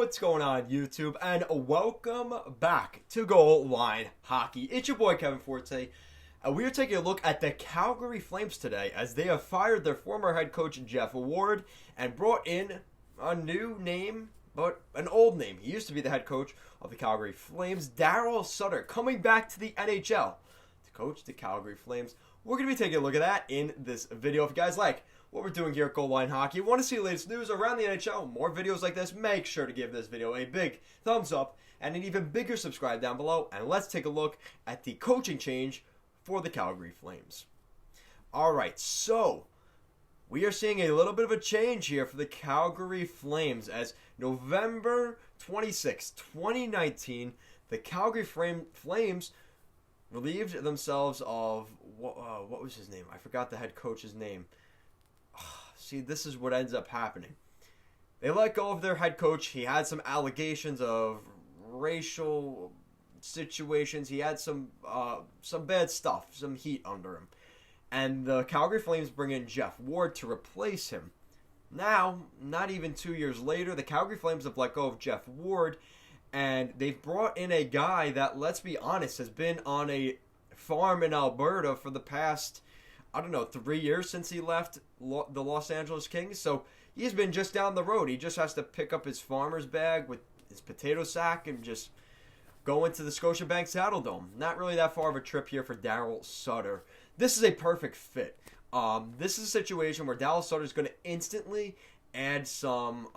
What's going on, YouTube? And welcome back to Goal Line Hockey. It's your boy Kevin Forte. We are taking a look at the Calgary Flames today as they have fired their former head coach Jeff Ward and brought in a new name, but an old name. He used to be the head coach of the Calgary Flames, Darryl Sutter, coming back to the NHL to coach the Calgary Flames. We're going to be taking a look at that in this video. If you guys like what we're doing here at Goal Line Hockey, want to see the latest news around the NHL, more videos like this, make sure to give this video a big thumbs up and an even bigger subscribe down below. And let's take a look at the coaching change for the Calgary Flames. Alright, so we are seeing a little bit of a change here for the Calgary Flames as November 26, 2019, the Calgary Flames relieved themselves of, what was his name? I forgot the head coach's name. See, this is what ends up happening. They let go of their head coach. He had some allegations of racial situations. He had some bad stuff, some heat under him. And the Calgary Flames bring in Jeff Ward to replace him. Now, not even 2 years later, the Calgary Flames have let go of Jeff Ward, and they've brought in a guy that, let's be honest, has been on a farm in Alberta for the past, 3 years since he left the Los Angeles Kings. So he's been just down the road. He just has to pick up his farmer's bag with his potato sack and just go into the Scotiabank Saddle Dome. Not really that far of a trip here for Darryl Sutter. This is a perfect fit. This is a situation where Darryl Sutter is going to instantly add some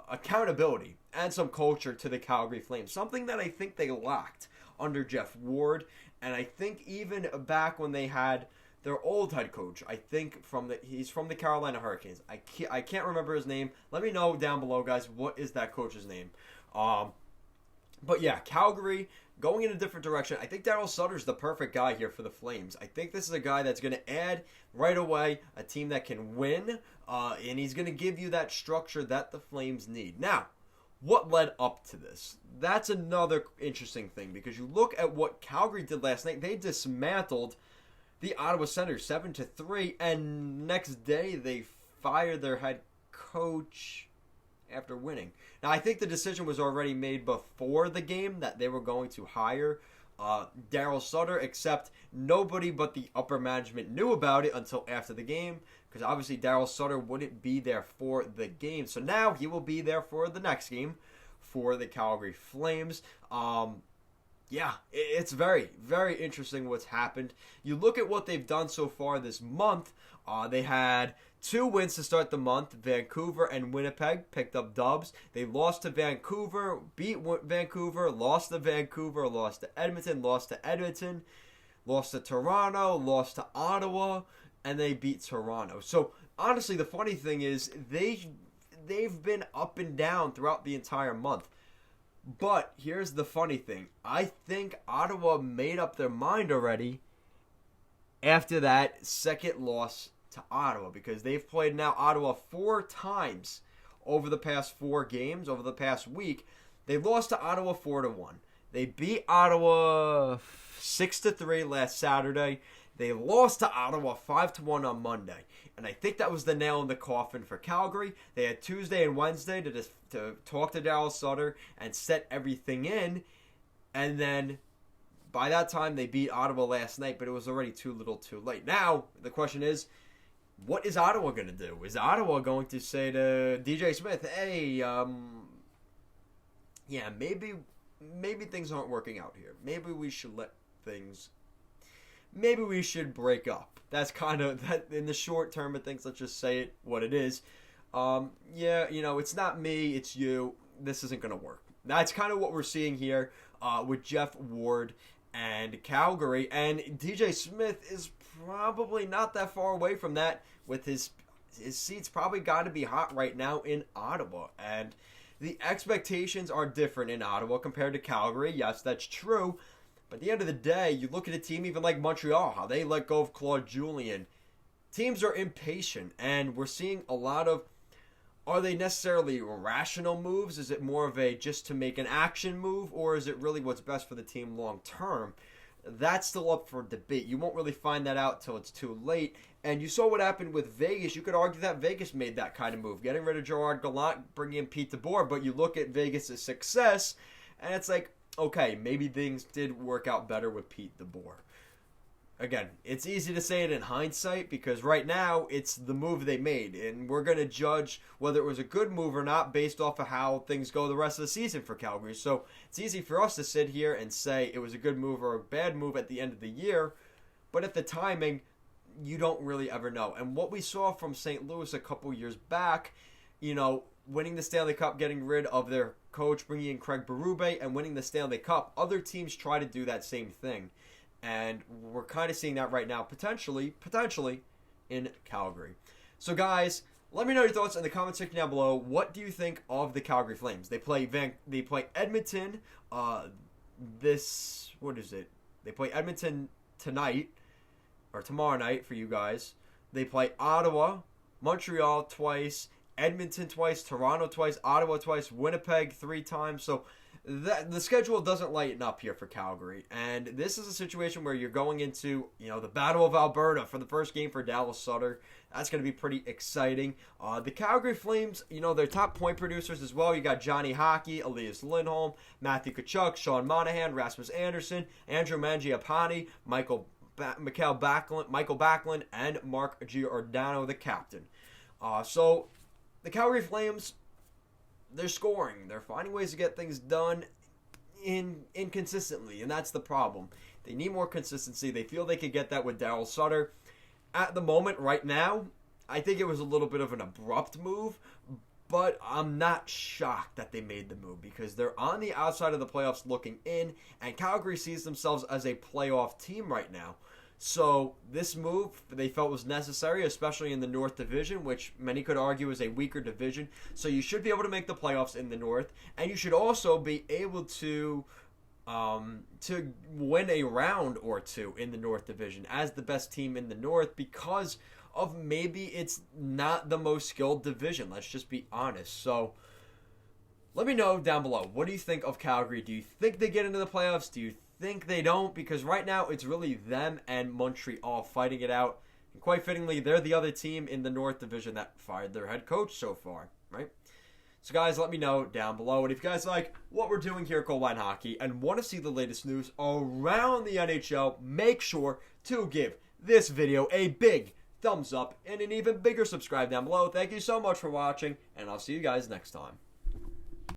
accountability and some culture to the Calgary Flames. Something that I think they lacked under Jeff Ward. And I think even back when they had their old head coach, I think he's from the Carolina Hurricanes. I can't remember his name. Let me know down below, guys, what is that coach's name. But yeah, Calgary going in a different direction. I think Darryl Sutter's the perfect guy here for the Flames. I think this is a guy that's going to add right away a team that can win, and he's going to give you that structure that the Flames need. Now, what led up to this? That's another interesting thing, because you look at what Calgary did last night. They dismantled the Ottawa Senators 7-3, and next day they fired their head coach after winning. Now, I think the decision was already made before the game that they were going to hire Darryl Sutter, except nobody but the upper management knew about it until after the game, because obviously Darryl Sutter wouldn't be there for the game. So now he will be there for the next game for the Calgary Flames. Yeah, it's very, very interesting what's happened. You look at what they've done so far this month. They had 2 wins to start the month. Vancouver and Winnipeg picked up dubs. They lost to Vancouver, beat Vancouver, lost to Vancouver, lost to Edmonton, lost to Toronto, lost to Ottawa, and they beat Toronto. So, honestly, the funny thing is they've been up and down throughout the entire month. But here's the funny thing. I think Ottawa made up their mind already after that second loss to Ottawa, because they've played now Ottawa 4 times over the past 4 games, over the past week. They lost to Ottawa 4-1. They beat Ottawa 6-3 last Saturday. They lost to Ottawa 5-1 on Monday. And I think that was the nail in the coffin for Calgary. They had Tuesday and Wednesday to talk to Darryl Sutter and set everything in. And then by that time, they beat Ottawa last night, but it was already too little too late. Now, the question is, what is Ottawa going to do? Is Ottawa going to say to DJ Smith, hey, maybe things aren't working out here. Maybe we should break up. That's kind of, that in the short term of things, let's just say it what it is. It's not me, it's you. This isn't going to work. That's kind of what we're seeing here with Jeff Ward and Calgary. And DJ Smith is probably not that far away from that, with his seat's probably got to be hot right now in Ottawa. And the expectations are different in Ottawa compared to Calgary. Yes, that's true. But at the end of the day, you look at a team even like Montreal, how they let go of Claude Julien. Teams are impatient, and we're seeing a lot of, are they necessarily rational moves? Is it more of a just to make an action move, or is it really what's best for the team long term? that's still up for debate. You won't really find that out till it's too late. And you saw what happened with Vegas. You could argue that Vegas made that kind of move, getting rid of Gerard Gallant, bringing in Pete DeBoer. But you look at Vegas' success, and it's like, okay, maybe things did work out better with Pete DeBoer. Again, it's easy to say it in hindsight because right now it's the move they made, and we're going to judge whether it was a good move or not based off of how things go the rest of the season for Calgary. So it's easy for us to sit here and say it was a good move or a bad move at the end of the year, but at the timing, you don't really ever know. And what we saw from St. Louis a couple years back, winning the Stanley Cup, getting rid of their coach, bringing in Craig Berube, and winning the Stanley Cup, other teams try to do that same thing. And we're kind of seeing that right now, potentially in Calgary. So, guys, let me know your thoughts in the comment section down below. What do you think of the Calgary Flames? They play Edmonton. They play Edmonton tonight or tomorrow night for you guys. They play Ottawa, Montreal twice, Edmonton twice, Toronto twice, Ottawa twice, Winnipeg 3 times. So the schedule doesn't lighten up here for Calgary. And this is a situation where you're going into, the Battle of Alberta for the first game for Darryl Sutter. That's going to be pretty exciting. The Calgary Flames, their top point producers as well. You got Johnny Hockey, Elias Lindholm, Matthew Tkachuk, Sean Monahan, Rasmus Anderson, Andrew Mangiapane, Michael Backlund, and Mark Giordano, the captain. So the Calgary Flames, they're scoring. They're finding ways to get things done inconsistently, and that's the problem. They need more consistency. They feel they could get that with Darryl Sutter. At the moment, right now, I think it was a little bit of an abrupt move, but I'm not shocked that they made the move because they're on the outside of the playoffs looking in, and Calgary sees themselves as a playoff team right now. So this move they felt was necessary, especially in the North Division, which many could argue is a weaker division. So you should be able to make the playoffs in the North, and you should also be able to win a round or two in the North Division as the best team in the North because of maybe it's not the most skilled division. Let's just be honest. So let me know down below. What do you think of Calgary? Do you think they get into the playoffs? Do you think they don't? Because right now it's really them and Montreal fighting it out. And quite fittingly, they're the other team in the North Division that fired their head coach so far, right? So guys, let me know down below. And if you guys like what we're doing here at Goal Line Hockey and want to see the latest news around the NHL, make sure to give this video a big thumbs up and an even bigger subscribe down below. Thank you so much for watching, and I'll see you guys next time.